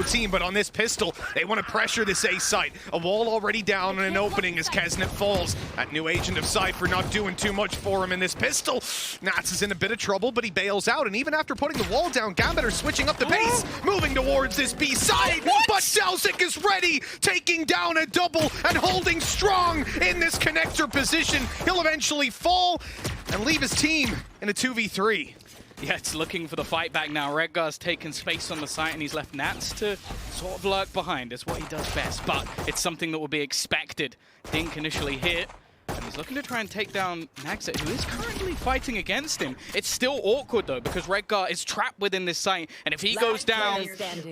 team, but on this pistol, they want to pressure this A site. A wall already down and an opening as Kesnet falls. That new agent of Cypher not doing too much for him in this pistol. Nats is in a bit of trouble, but he bails out, and even after putting the wall down, Gambit are switching up the pace, moving towards this B side, but Delzik is ready, taking down a double and holding strong in this connector position. He'll eventually fall and leave his team in a 2v3. Yeah, it's looking for the fight back now. Redgar's taken space on the site and he's left Nats to sort of lurk behind. It's what he does best, but it's something that will be expected. Dink initially hit, and he's looking to try and take down Naxxit, who is currently fighting against him. It's still awkward though, because Redgar is trapped within this site, and if he goes down,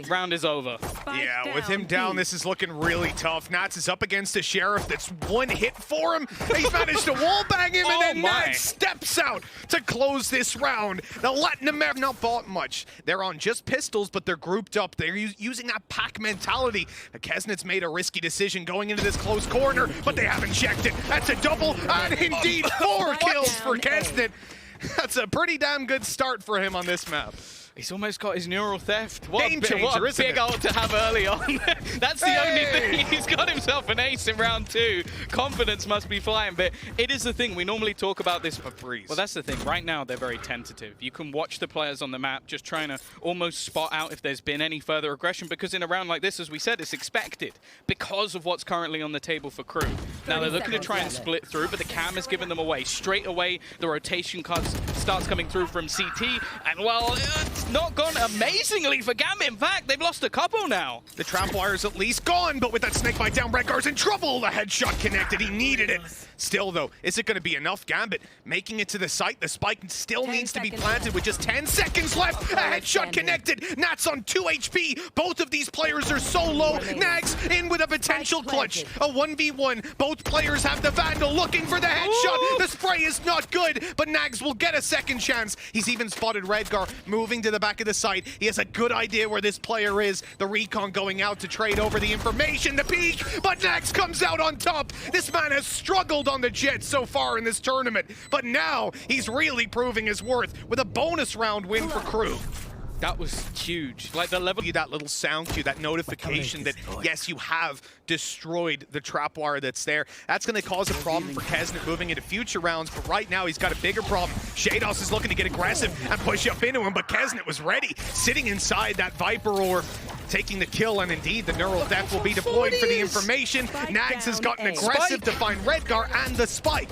round is over. Yeah, with him down, this is looking really tough. Nats is up against a Sheriff that's one hit for him. He's managed to wallbang him, and then Nats steps out to close this round. The Latin America not bought much. They're on just pistols, but they're grouped up. They're using that pack mentality. Kesnet's made a risky decision going into this close corner, but they haven't checked it. That's a double, and indeed 4 kills for Kesnet. That's a pretty damn good start for him on this map. He's almost got his neural theft. What Game a changer, big ult to have early on. That's the only thing. He's got himself an ace in round 2. Confidence must be flying, but it is the thing. We normally talk about this. Well, that's the thing. Right now, they're very tentative. You can watch the players on the map just trying to almost spot out if there's been any further aggression, because in a round like this, as we said, it's expected because of what's currently on the table for Crew. Now, they're looking to try and split through, but the cam has given them away. Straight away, the rotation cards starts coming through from CT, and well, it's not gone amazingly for Gambit. In fact, they've lost a couple now. The trap wire's at least gone, but with that snakebite down, Redgar's in trouble. The headshot connected. He needed it. Still, though, is it going to be enough? Gambit making it to the site. The spike still needs to be planted with just 10 seconds left. A headshot connected. Nats on 2 HP. Both of these players are so low. Nags in with a potential clutch. A 1v1. Both players have the Vandal looking for the headshot. Ooh. The spray is not good, but Nags will get a second chance. He's even spotted Redgar moving to the back of the site. He has a good idea where this player is. The recon going out to trade over the information. The peek, but Nags comes out on top. This man has struggled on the jet so far in this tournament, but now he's really proving his worth with a bonus round win for Crew. That was huge. Like the level, that little sound cue, that notification that yes, you have destroyed the trap wire that's there. That's going to cause a problem for Kesnet moving into future rounds, but right now he's got a bigger problem. Shados is looking to get aggressive and push up into him, but Kesnet was ready, sitting inside that Viper orb, taking the kill, and indeed the neural theft will be deployed for the information. Nags has gotten aggressive to find Redgar and the spike.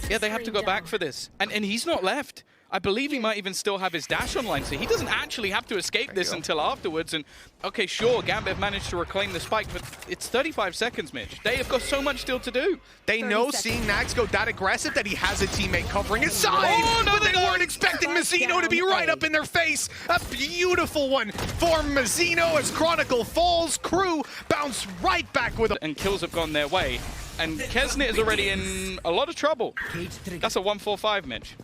Yeah, they have to go back for this, and he's not left. I believe he might even still have his dash online, so he doesn't actually have to escape this until afterwards. And okay, sure, Gambit managed to reclaim the spike, but it's 35 seconds, Mitch. They have got so much still to do. They know seeing Nags go that aggressive that he has a teammate covering his side, but they weren't expecting Mazzino to be right up in their face. A beautiful one for Mazzino as Chronicle falls. Crew bounce right back with and kills have gone their way. And Kesnet is already in a lot of trouble. That's a 1-4-5, Mitch.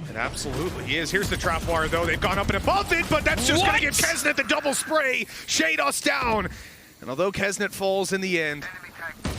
It absolutely is. Here's the trap wire, though. They've gone up and above it, but that's just going to give Kesnet the double spray. Shados down. And although Kesnet falls in the end,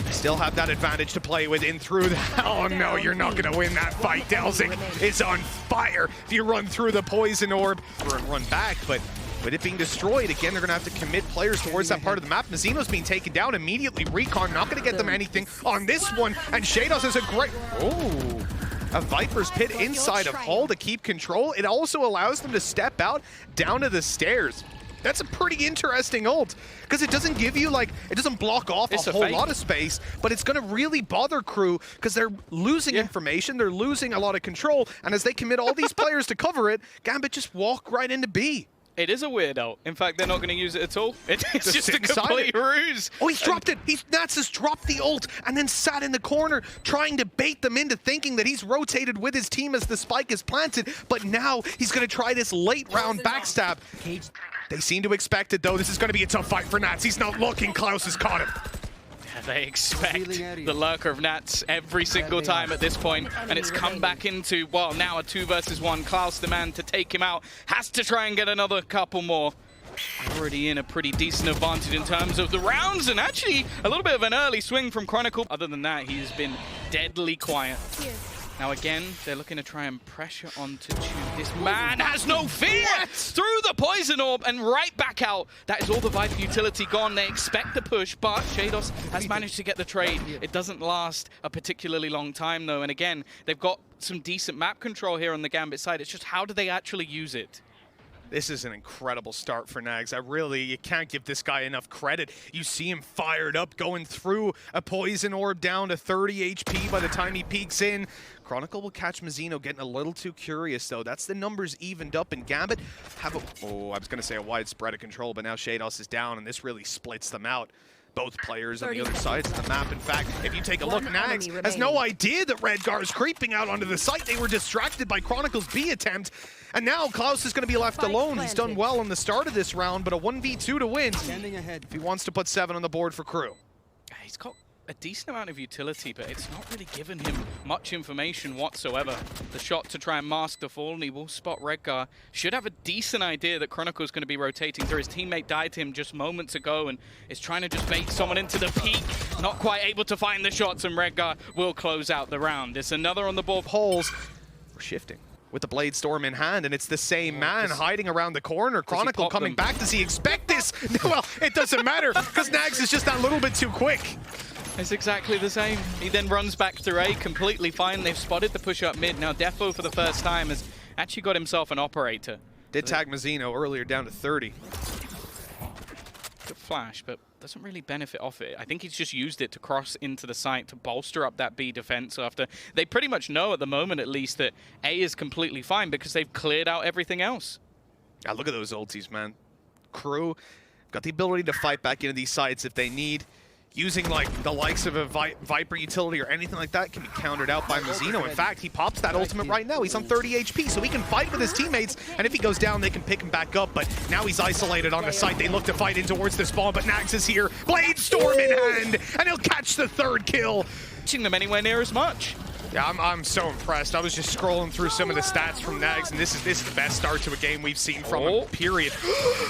they still have that advantage to play with in through the... Oh, no, you're not going to win that fight. Delzik is on fire. If you run through the poison orb, or run back, but with it being destroyed, again, they're going to have to commit players towards that part of the map. Mazzino's being taken down immediately. Recon not going to get them anything on this one, and Shados has a great... Oh. A Viper's Pit inside of Hull to keep control. It also allows them to step out down to the stairs. That's a pretty interesting ult, because it doesn't give you, like, it doesn't block off a whole lot of space, but it's going to really bother Crew, because they're losing information, they're losing a lot of control, and as they commit all these players to cover it, Gambit just walk right into B. It is a weird ult. In fact, they're not going to use it at all. It's just a complete ruse. Oh, he's dropped it. Nats has dropped the ult and then sat in the corner trying to bait them into thinking that he's rotated with his team as the spike is planted. But now he's going to try this late round backstab. They seem to expect it, though. This is going to be a tough fight for Nats. He's not looking. Klaus has caught him. They expect the lurker of Nats every single time at this point, and it's come back into, well, now a 2 versus 1. Klaus, the man to take him out, has to try and get another couple more. Already in a pretty decent advantage in terms of the rounds, and actually a little bit of an early swing from Chronicle. Other than that, he's been deadly quiet. Now again, they're looking to try and pressure onto Chu. This man has no fear! Through the poison orb and right back out. That is all the Viper utility gone. They expect the push, but Shados has managed to get the trade. It doesn't last a particularly long time though, and again, they've got some decent map control here on the Gambit side. It's just how do they actually use it? This is an incredible start for Nags. You can't give this guy enough credit. You see him fired up, going through a poison orb down to 30 HP by the time he peeks in. Chronicle will catch Mazino getting a little too curious, though. That's the numbers evened up, and Gambit have I was going to say a wide spread of control, but now Shados is down, and this really splits them out. Both players on the other sides of the map. In fact, if you take a look, Nags has no idea that Redgar is creeping out onto the site. They were distracted by Chronicle's B attempt. And now Klaus is going to be left alone. He's done well on the start of this round, but a 1v2 to win if he wants to put 7 on the board for Crew. He's got a decent amount of utility, but it's not really given him much information whatsoever. The shot to try and mask the fall, and he will spot Redgar. Should have a decent idea that Chronicle's going to be rotating through. His teammate died to him just moments ago and is trying to just bait someone into the peak. Not quite able to find the shots, and Redgar will close out the round. It's another on the board. Holes. We're shifting with the Blade Storm in hand, and it's the same man hiding around the corner. Chronicle coming back. Does he expect this? Well, it doesn't matter, because Nags is just that little bit too quick. It's exactly the same. He then runs back through A, completely fine. They've spotted the push up mid. Now Defo for the first time has actually got himself an operator. Did tag Mazino earlier down to 30. Good flash, but doesn't really benefit off it. I think he's just used it to cross into the site to bolster up that B defense after they pretty much know at the moment at least that A is completely fine because they've cleared out everything else. Yeah, look at those ultis, man. Crew got the ability to fight back into these sites if they need. Using like the likes of a Viper utility or anything like that can be countered out by Mazino. In fact, he pops that ultimate right now. He's on 30 HP, so he can fight with his teammates, and if he goes down, they can pick him back up, but now he's isolated on the site. They look to fight in towards the spawn, but Nags is here. Blade Storm in hand, and he'll catch the 3rd kill. Reaching them anywhere near as much. Yeah, I'm so impressed. I was just scrolling through some of the stats from Nags, and this is the best start to a game we've seen from him, period.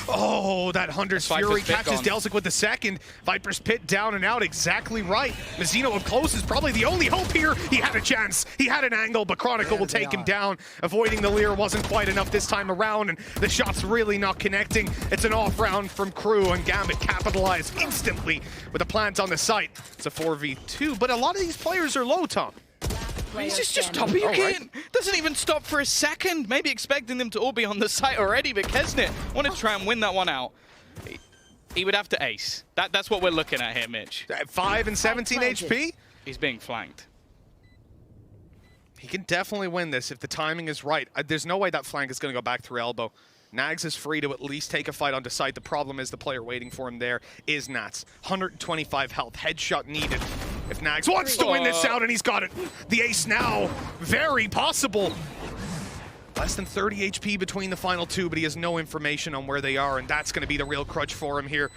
Oh, that Hunter's Fury catches Delzik with the 2nd. Viper's Pit down and out, exactly right. Mazino up close is probably the only hope here. He had a chance, he had an angle, but Chronicle will take him down. Avoiding the Leer wasn't quite enough this time around, and the shot's really not connecting. It's an off round from Crew, and Gambit capitalized instantly with a plant on the site. It's a 4v2, but a lot of these players are low, Tom. He's just top of your kit. Doesn't even stop for a second. Maybe expecting them to all be on the site already, but Kesnet wanted to try and win that one out. He would have to ace. That's what we're looking at here, Mitch. 5 and 17 HP? He's being flanked. He can definitely win this if the timing is right. There's no way that flank is going to go back through elbow. Nags is free to at least take a fight onto site. The problem is the player waiting for him there is Nats. 125 health, headshot needed. If Nags wants to win this out, and he's got it. The ace now, very possible. Less than 30 HP between the final 2, but he has no information on where they are, and that's going to be the real crutch for him here.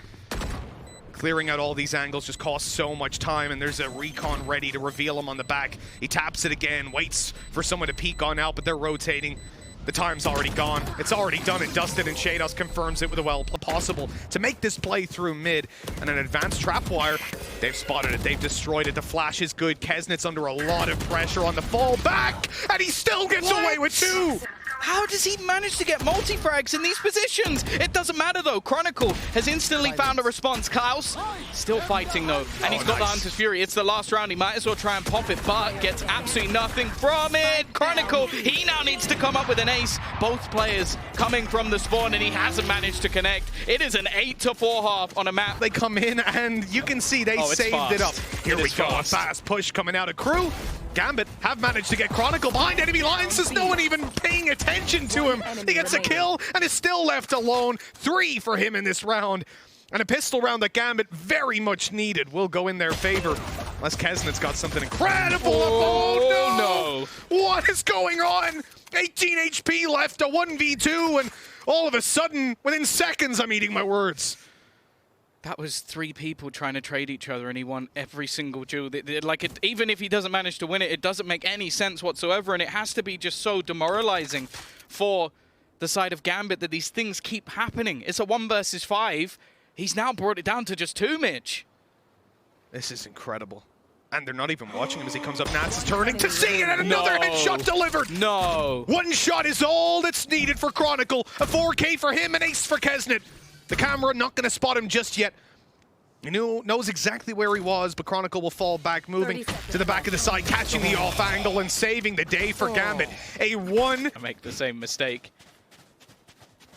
Clearing out all these angles just costs so much time, and there's a recon ready to reveal him on the back. He taps it again, waits for someone to peek on out, but they're rotating. The time's already gone. It's already done and dusted, and Shados confirms it with a well possible to make this play through mid. And an advanced trapwire. They've spotted it. They've destroyed it. The flash is good. Kesnet's under a lot of pressure on the fall back, and he still gets away with 2. How does he manage to get multi-frags in these positions? It doesn't matter though. Chronicle has instantly found a response. Klaus still fighting though, and he's got the Hunter's Fury. It's the last round. He might as well try and pop it, but gets absolutely nothing from it. Chronicle, he now needs to come up with an ace. Both players coming from the spawn, and he hasn't managed to connect. It is an 8-4 half on a map. They come in, and you can see they saved it up. Here we go, a fast push coming out of Crew. Gambit have managed to get Chronicle behind enemy lines. There's no one even paying attention to him. He gets a kill and is still left alone. 3 for him in this round. And a pistol round that Gambit very much needed will go in their favor. Unless Kesnet's got something incredible. Oh no! What is going on? 18 HP left, a 1v2, and all of a sudden, within seconds, I'm eating my words. That was 3 people trying to trade each other, and he won every single duel. Even if he doesn't manage to win it, it doesn't make any sense whatsoever, and it has to be just so demoralizing for the side of Gambit that these things keep happening. It's a 1 versus 5. He's now brought it down to just 2, Mitch. This is incredible. And they're not even watching him as he comes up. Nats is turning to see it, and another headshot delivered. No. One shot is all that's needed for Chronicle. A 4K for him, an ace for Kesnet. The camera not going to spot him just yet. He knows exactly where he was, but Chronicle will fall back, moving to the back of the side, catching the off angle and saving the day for Gambit. A 1. I make the same mistake.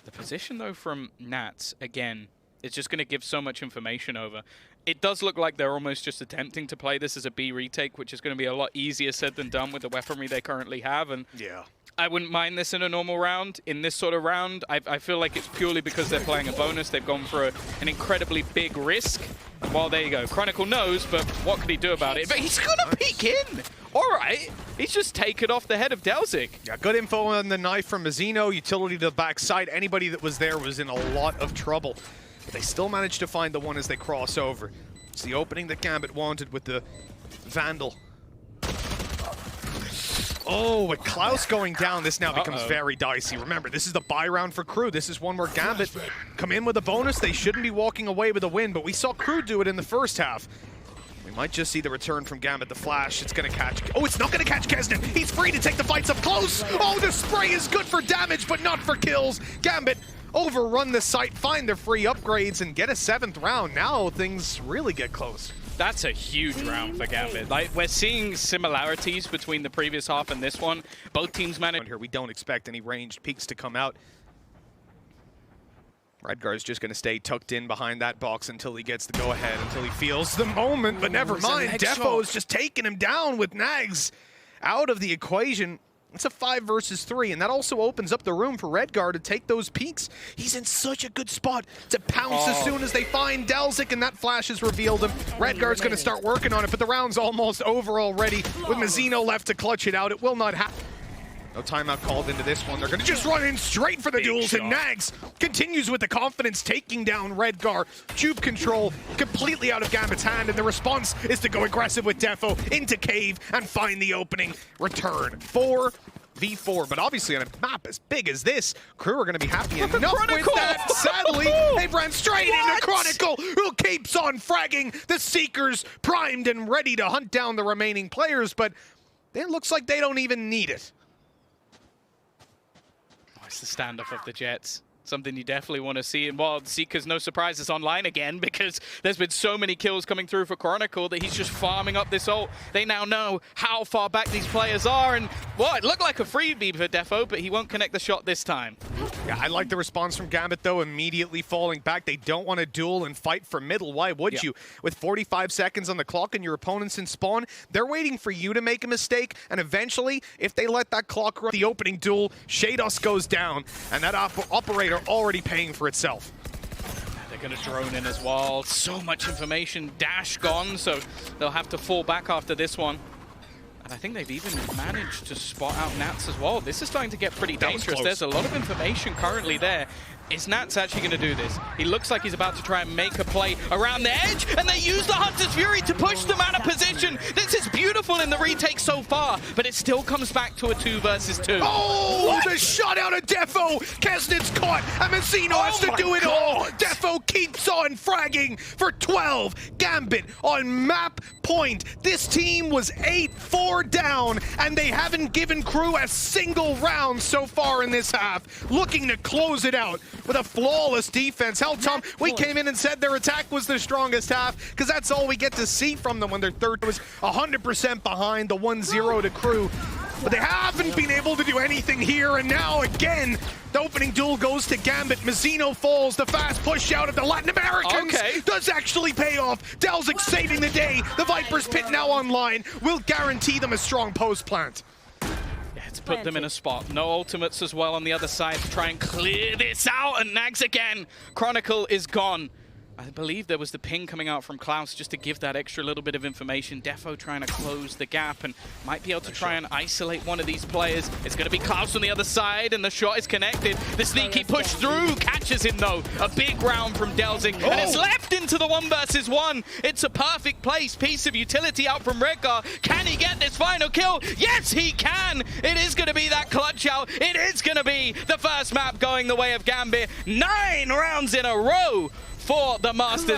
The position, though, from Nats, again, is just going to give so much information over. It does look like they're almost just attempting to play this as a B retake, which is going to be a lot easier said than done with the weaponry they currently have. And yeah, I wouldn't mind this in a normal round. In this sort of round, I feel like it's purely because they're playing a bonus. They've gone for an incredibly big risk. And well, there you go. Chronicle knows, but what could he do about it? But he's going to peek in. All right. He's just taken off the head of Delzik. Yeah, good info on the knife from Mazzino. Utility to the backside. Anybody that was there was in a lot of trouble. But they still managed to find the one as they cross over. It's the opening that Gambit wanted with the Vandal. Oh, with Klaus going down, this now becomes very dicey. Remember, this is the buy round for Crew. This is one where Gambit come in with a bonus. They shouldn't be walking away with a win, but we saw Crew do it in the first half. We might just see the return from Gambit. The flash, it's going to catch... Oh, it's not going to catch Kesnet. He's free to take the fights up close. Oh, the spray is good for damage, but not for kills. Gambit overrun the site, find their free upgrades, and get a 7th round. Now things really get close. That's a huge round for Gambit. Like, we're seeing similarities between the previous half and this one. Both teams managed... Here, we don't expect any ranged peeks to come out. Redgar's just going to stay tucked in behind that box until he gets the go-ahead, until he feels the moment, but never mind. Defo is just taking him down with Nags out of the equation. It's a 5 versus 3, and that also opens up the room for Redgar to take those peaks. He's in such a good spot to pounce as soon as they find Delzik, and that flash has revealed him. Redgar's going to start working on it, but the round's almost over already. With Mazzino left to clutch it out, it will not happen. No timeout called into this one. They're going to just run in straight for the duels, and Nags continues with the confidence, taking down Redgar. Tube control completely out of Gambit's hand, and the response is to go aggressive with Defo into Cave and find the opening. Return 4v4, but obviously on a map as big as this, Crew are going to be happy enough with that. Sadly, they ran straight into Chronicle, who keeps on fragging. The Seekers primed and ready to hunt down the remaining players, but it looks like they don't even need it. It's the standoff of the Jets. Something you definitely want to see. And while Seekers, no surprise, is online again because there's been so many kills coming through for Chronicle that he's just farming up this ult. They now know how far back these players are. And, well, it looked like a freebie for Defo, but he won't connect the shot this time. Yeah, I like the response from Gambit, though, immediately falling back. They don't want to duel and fight for middle. Why would you? With 45 seconds on the clock and your opponents in spawn, they're waiting for you to make a mistake. And eventually, if they let that clock run, the opening duel, Shados goes down. And that operator already paying for itself. They're going to drone in as well. So much information. Dash gone, so they'll have to fall back after this one. And I think they've even managed to spot out Nats as well. This is starting to get pretty dangerous. There's a lot of information currently there. Is Nats actually going to do this? He looks like he's about to try and make a play around the edge, and they use the Hunter's Fury to push them out of position. This is beautiful in the retake so far, but it still comes back to a 2 versus 2. Oh, the shot out of Defo! Kesnet's caught, and Mazzino has to do it all! Defo keeps on fragging for 12. Gambit on map point. This team was 8-4 down, and they haven't given Crew a single round so far in this half. Looking to close it out with a flawless defense. Hell, Tom, we came in and said their attack was the strongest half because that's all we get to see from them when their third was 100% behind the 1-0 to Crew. But they haven't been able to do anything here, and now again, the opening duel goes to Gambit. Mazzino falls, the fast push out of the Latin Americans does actually pay off. Delzik saving the day. The Viper's Pit now online will guarantee them a strong post plant. To put them in a spot. No ultimates as well on the other side to try and clear this out, and Nags again. Chronicle is gone. I believe there was the ping coming out from Klaus just to give that extra little bit of information. Defo trying to close the gap and might be able to try and isolate one of these players. It's going to be Klaus on the other side, and the shot is connected. The sneaky push through catches him, though. A big round from Delzik, and it's left into the 1 versus 1. It's a perfect piece of utility out from Redgar. Can he get this final kill? Yes, he can! It is going to be that clutch out. It is going to be the first map going the way of Gambit. 9 rounds in a row for the Masters.